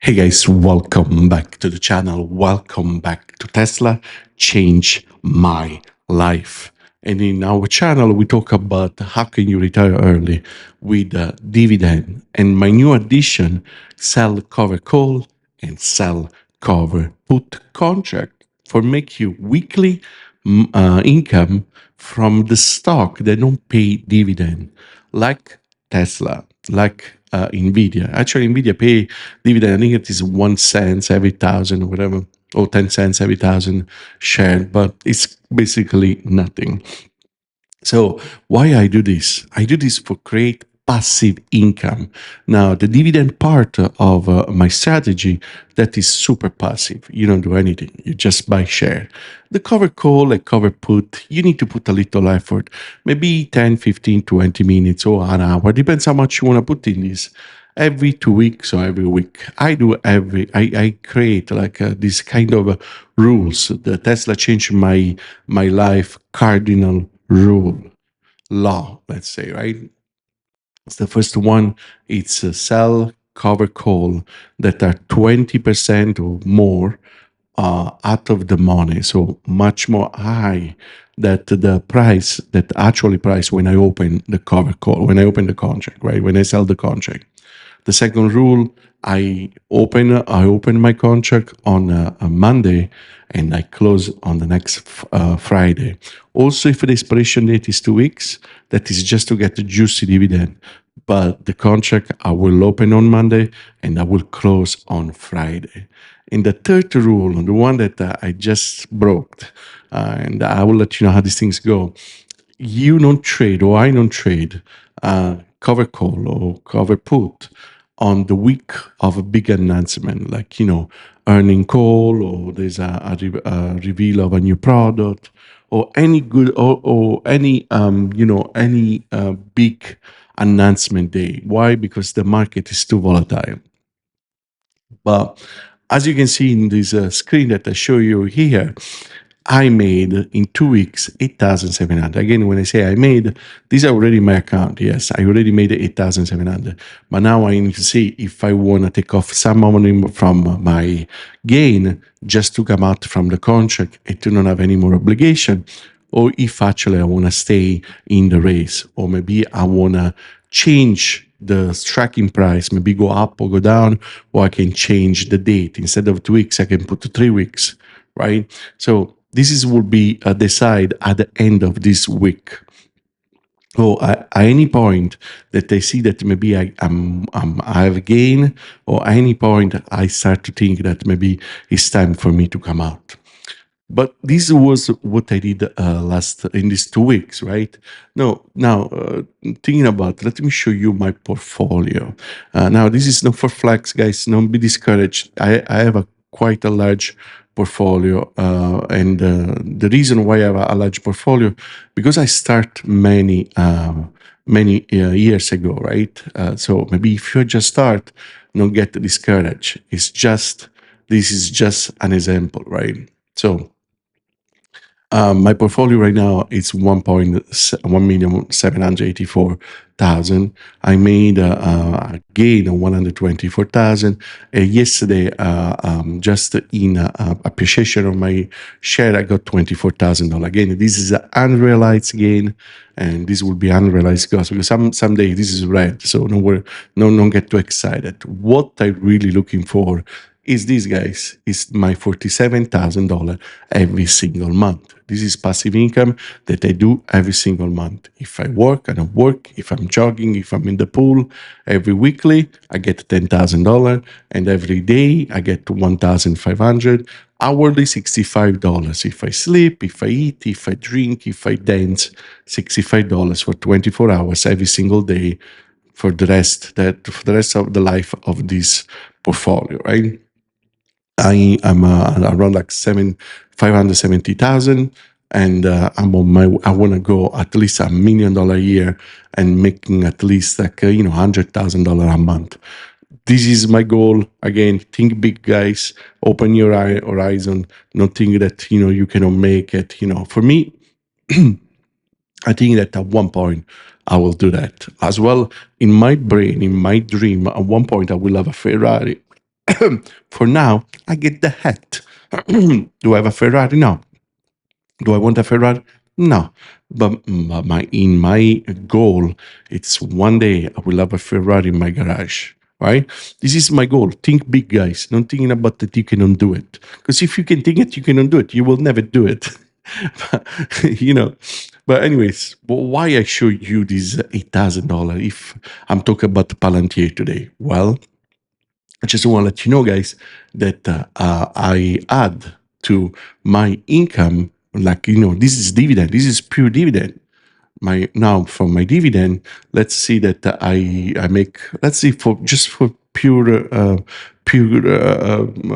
Hey guys, welcome back to the channel. Welcome back to Tesla Change My Life. And in our channel, we talk about how can you retire early with dividend. And my new addition, sell cover call and sell cover put contract for make you weekly income from the stock that don't pay dividend, like Tesla, like Nvidia. Actually, Nvidia pay dividend. I think it is 1 cent every thousand or whatever, or 10 cents every thousand share, but it's basically nothing. So why I do this? I do this for create passive income. Now the dividend part of my strategy, that is super passive. You don't do anything. You just buy share. The cover call and cover put, you need to put a little effort, maybe 10, 15, 20 minutes or an hour. Depends how much you want to put in this. Every 2 weeks or every week, I create like this kind of rules. The Tesla changed my life cardinal rule law, let's say, right? It's the first one. It's a sell cover call that are 20% or more out of the money, so much more high that the price, that actually price when I open the cover call, when I open the contract, right? When I sell the contract. The second rule, I open my contract on a Monday and I close on the next Friday. Also, if the expiration date is 2 weeks, that is just to get the juicy dividend. But the contract I will open on Monday and I will close on Friday. And the third rule, the one that I just broke, and I will let you know how these things go. You don't trade, or I don't trade, cover call or cover put on the week of a big announcement, like, earning call, or there's a reveal of a new product, or any good, or any, any big announcement day. Why? Because the market is too volatile. But as you can see in this screen that I show you here, I made in 2 weeks 8,700. Again, when I say I made, these are already my account. Yes, I already made 8,700. But now I need to see if I want to take off some money from my gain just to come out from the contract and to not have any more obligation, or if actually I want to stay in the race, or maybe I want to change the striking price, maybe go up or go down, or I can change the date. Instead of 2 weeks, I can put 3 weeks, right? So this will be decided at the end of this week. So at any point that I see that maybe I have a gain, or at any point I start to think that maybe it's time for me to come out. But this was what I did last in these 2 weeks, right? No, now thinking about, let me show you my portfolio. Now this is not for flex, guys. Don't be discouraged. I have a quite a large portfolio, and the reason why I have a large portfolio, because I start many years ago, right? So maybe if you just start, don't get discouraged. This is just an example, right? So my portfolio right now is 1,784,000. I made a gain of 124,000. Yesterday, just in appreciation of my share, I got $24,000. Again, this is an unrealized gain, and this will be unrealized loss, because someday this is red. So don't get too excited. What I'm really looking for is this, guys, is my $47,000 every single month. This is passive income that I do every single month. If I work, I don't work. If I'm jogging, if I'm in the pool, every weekly I get $10,000, and every day I get 1,500. Hourly, $65. If I sleep, if I eat, if I drink, if I dance, $65 for 24 hours every single day for the rest of the life of this portfolio, right? I am around like 570,000, and I'm on my. I want to go at least $1 million a year and making at least like $100,000 a month. This is my goal. Again, think big, guys. Open your horizon. Don't think that you cannot make it. For me, I think that at one point I will do that as well. In my brain, in my dream, at one point I will have a Ferrari. For now, I get the hat. Do I have a Ferrari? No. Do I want a Ferrari? No. But my in my goal, it's one day I will have a Ferrari in my garage. Right? This is my goal. Think big, guys. Don't thinking about that you cannot do it. Because if you can think it, you cannot do it. You will never do it. But, you know. But anyways, why I show you this $8,000 if I'm talking about the Palantir today? Well, I just want to let you know, guys, that I add to my income, like, this is dividend. This is pure dividend. My now from my dividend, let's see that I make, let's see, for pure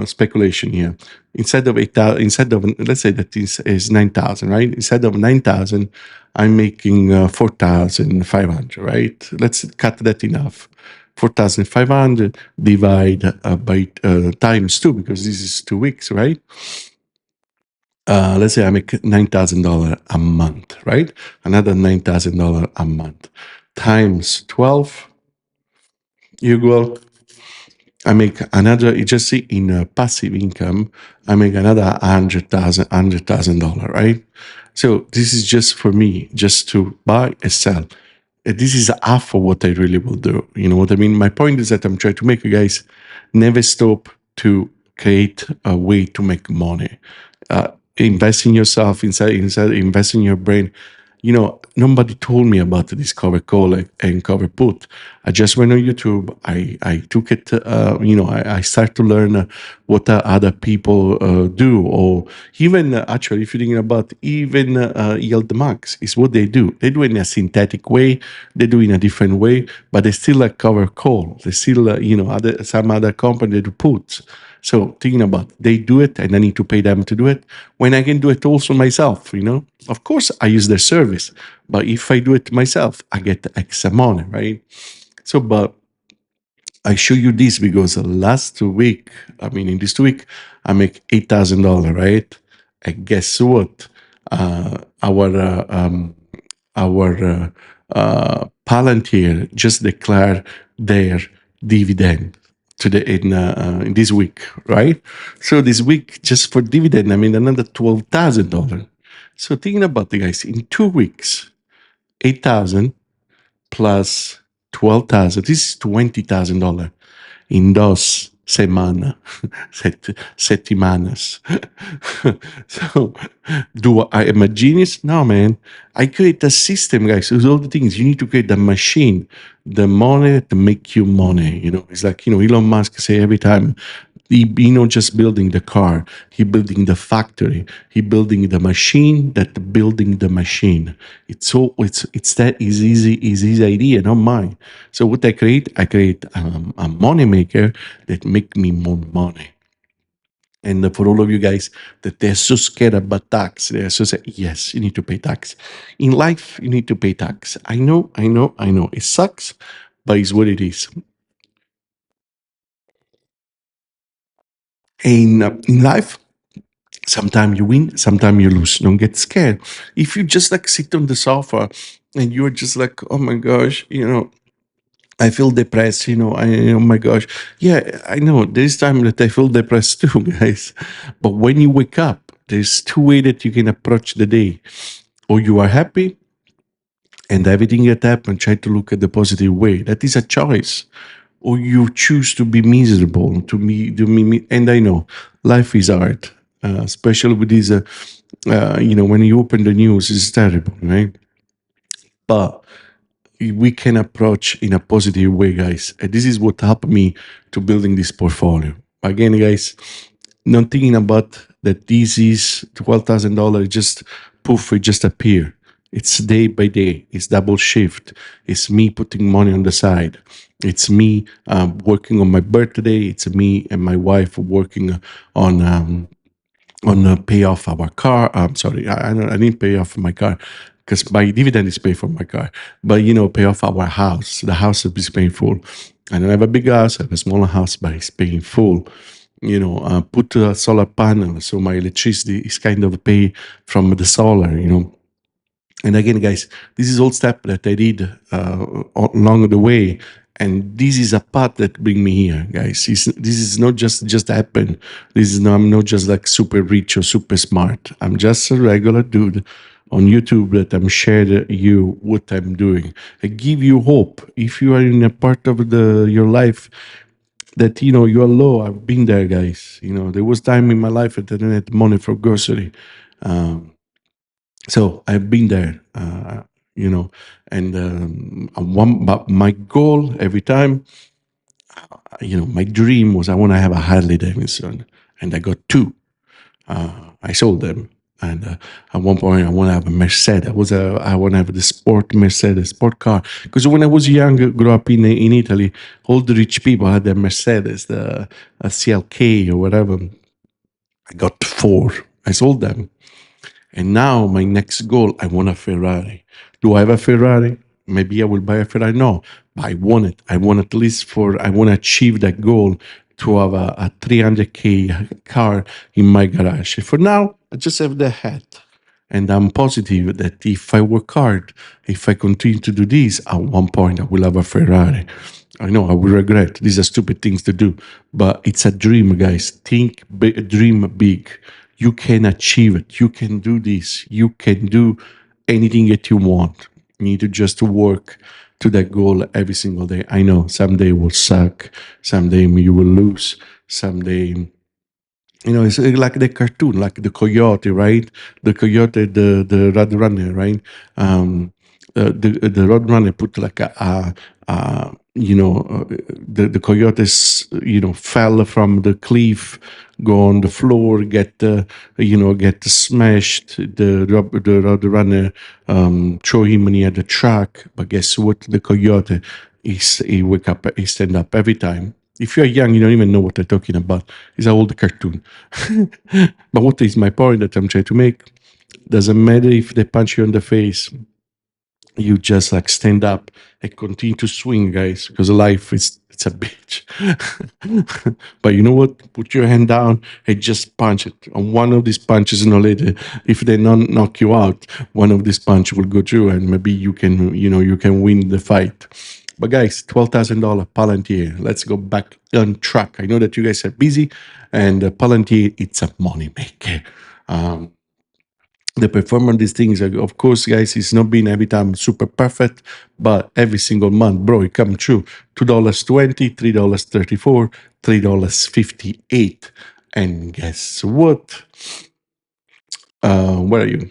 speculation here. Instead of 8,000, instead of, let's say that is 9,000, right? Instead of 9,000, I'm making 4,500, right? Let's cut that in half. 4,500 divide by times two, because this is 2 weeks, right? Let's say I make $9,000 a month, right? Another $9,000 a month times 12 equal. I make another. You just see in passive income, I make another $100,000, right? So this is just for me, just to buy and sell. This is half of what I really will do. You know what I mean? My point is that I'm trying to make you guys never stop to create a way to make money. Invest in yourself, inside, invest in your brain. Nobody told me about this cover call and cover put. I just went on YouTube. I took it. I start to learn what other people do, or even actually, if you're thinking about even yield max, is what they do. They do it in a synthetic way. They do it in a different way, but they still like cover call. They still, some other company do puts. So thinking about, they do it and I need to pay them to do it when I can do it also myself. Of course, I use their service, but if I do it myself, I get extra money, right? So, but I show you this because last week, I mean, in this 2 week, I make $8,000, right? And guess what? Our Palantir just declared their dividend today in this week, right? So this week, just for dividend, I mean another $12,000. So thinking about the guys, in 2 weeks, 8,000 plus 12,000. This is $20,000 in dos semana, setimanas. So, do I am a genius? No, man. I create a system, guys. With all the things you need to create the machine, the money to make you money. It's like Elon Musk say every time. He not just building the car, he building the factory, he building the machine that building the machine. It's that is easy, is his idea, not mine. So what I create a money maker that make me more money. And for all of you guys that they're so scared about tax, they're so say, yes, you need to pay tax. In life, you need to pay tax. I know. It sucks, but it's what it is. In life, sometimes you win, sometimes you lose. Don't get scared. If you just like sit on the sofa and you're just like, oh my gosh, I feel depressed, oh my gosh. Yeah, I know. There's time that I feel depressed too, guys. But when you wake up, there's two ways that you can approach the day. Or you are happy and everything that happened, try to look at the positive way. That is a choice. Or you choose to be miserable, and I know life is hard, especially with these, when you open the news, it's terrible, right? But we can approach in a positive way, guys. And this is what helped me to building this portfolio. Again, guys, not thinking about that this is $12,000, just poof, it just appear. It's day by day. It's double shift. It's me putting money on the side. It's me working on my birthday. It's me and my wife working on pay off our car. I'm sorry, I didn't pay off my car because my dividend is paid for my car. But pay off our house. The house is paying full. I don't have a big house. I have a smaller house, but it's paying full. Put a solar panel, so my electricity is kind of pay from the solar. And again, guys, this is all step that I did along the way. And this is a path that bring me here, guys. This is not just happen. This is not, I'm not just like super rich or super smart. I'm just a regular dude on YouTube that I'm sharing you what I'm doing. I give you hope. If you are in a part of the your life that you are low, I've been there, guys. There was time in my life that I didn't have money for grocery. Um, so I've been there, you know, and but my goal every time, my dream was I want to have a Harley Davidson, and I got two. I sold them, and at one point I want to have a Mercedes. I want to have the sport Mercedes sport car because when I was young, grew up in Italy, all the rich people had their Mercedes, the CLK or whatever. I got four. I sold them. And now my next goal, I want a Ferrari. Do I have a Ferrari? Maybe I will buy a Ferrari. No, but I want it. I want at least I want to achieve that goal to have a 300K car in my garage. For now, I just have the hat. And I'm positive that if I work hard, if I continue to do this, at one point I will have a Ferrari. I know I will regret. These are stupid things to do, but it's a dream, guys. Think big, dream big. You can achieve it. You can do this. You can do anything that you want. You need to just work to that goal every single day. I know someday will suck. Someday you will lose. Someday it's like the cartoon, like the coyote, right? The coyote, the road runner, right? The road runner put like the coyotes, fell from the cliff, go on the floor, get smashed. The road runner throw him near the track, but guess what? The coyote he wake up, he stand up every time. If you're young, you don't even know what they're talking about. It's an old cartoon. But what is my point that I'm trying to make? Doesn't matter if they punch you in the face, you just like stand up and continue to swing, guys, because life is it's a bitch. But you know what? Put your hand down and just punch it. And one of these punches, later, if they not knock you out, one of these punch will go through, and maybe you can win the fight. But guys, $12,000 Palantir. Let's go back on track. I know that you guys are busy, and Palantir, it's a money maker. The performance of these things, of course, guys, it's not been every time super perfect, but every single month, bro, it come true. $2.20, $3.34, $3.58. And guess what? Where are you?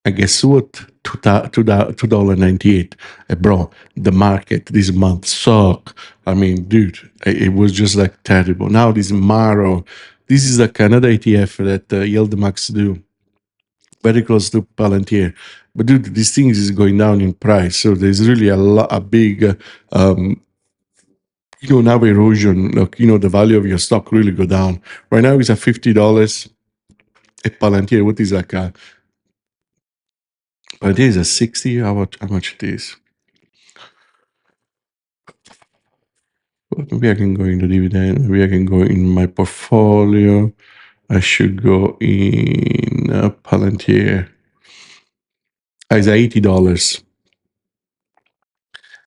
And guess what? $2.98. Bro, the market this month suck. I mean, dude, it was just like terrible. Now this Maro, this is like another ETF that Yield Max do. Very close to Palantir. But dude, this thing is going down in price. So there's really a big, now erosion. Look, the value of your stock really go down. Right now it's at $50. At Palantir, what is like Palantir is a 60. How much it is? Well, maybe I can go into dividend. Maybe I can go in my portfolio. I should go in Palantir. It's $80.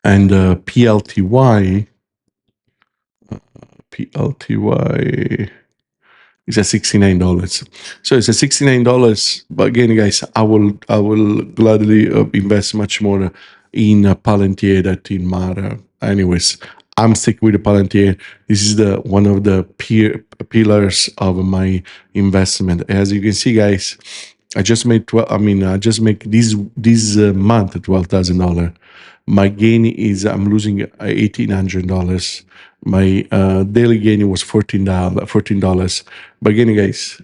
And PLTY is at $69. So it's at $69. But again, guys, I will gladly invest much more in Palantir than in Mara. Anyways, I'm sticking with the Palantir. This is the one of the pillars of my investment. As you can see, guys, I just made I just make this month $12,000. My gain is I'm losing $1,800. My daily gain was $14. But again, guys,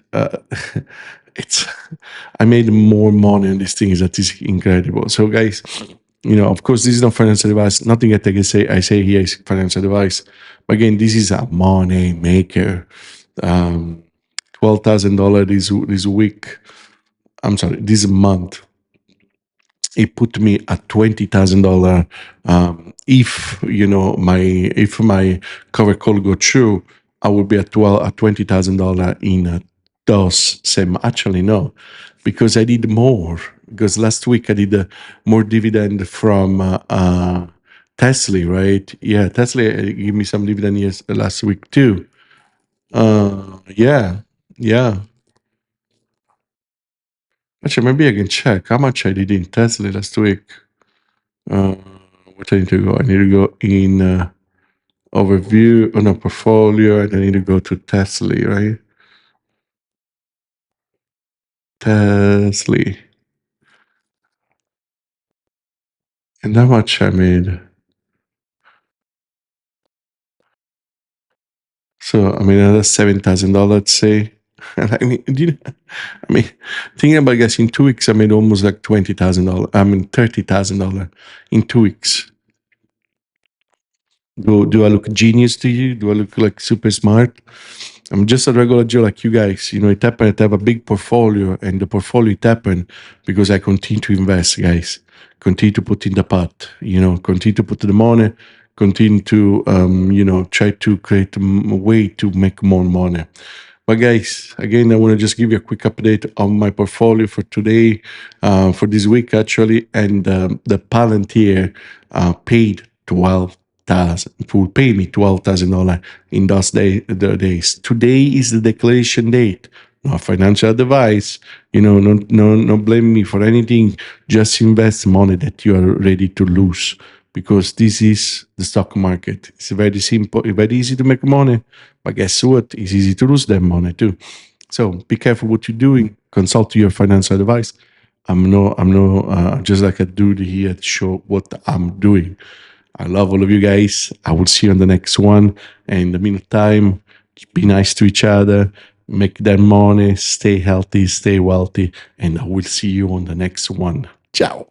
it's I made more money on these things. That is incredible. So, guys, of course, this is not financial advice. Nothing that I say here is financial advice. But again, this is a money maker. $12,000 this week. I'm sorry, this month. It put me at $20,000. If my cover call go through, I will be at $20,000 in those same. Actually, no, because I did more. Because last week I did more dividend from Tesla, right? Yeah, Tesla gave me some dividend last week too. Yeah, yeah. Actually, maybe I can check how much I did in Tesla last week. Uh, what I need to go? I need to go in overview on a portfolio, and I need to go to Tesla, right? Tesla, and how much I made. So I mean, another $7,000, say. I mean, I mean, thinking about, I guess in 2 weeks I made almost like $20,000. I mean, $30,000 in 2 weeks. Do I look genius to you? Do I look like super smart? I'm just a regular Joe like you guys. You know, it happened to have a big portfolio, and the portfolio it happened because I continue to invest, guys. Continue to put in the pot. You know, continue to put the money. Continue to, try to create a way to make more money. But guys, again, I want to just give you a quick update on my portfolio for today, for this week actually, and the Palantir paid 12,000. Will pay me $12,000 in those days. Today is the declaration date. Not financial advice. You know, no blame me for anything. Just invest money that you are ready to lose, because this is the stock market. It's very simple, very easy to make money, but guess what? It's easy to lose that money too. So be careful what you're doing. Consult your financial advice. I'm just like a dude here to show what I'm doing. I love all of you guys. I will see you on the next one. And in the meantime, be nice to each other, make that money, stay healthy, stay wealthy, and I will see you on the next one. Ciao.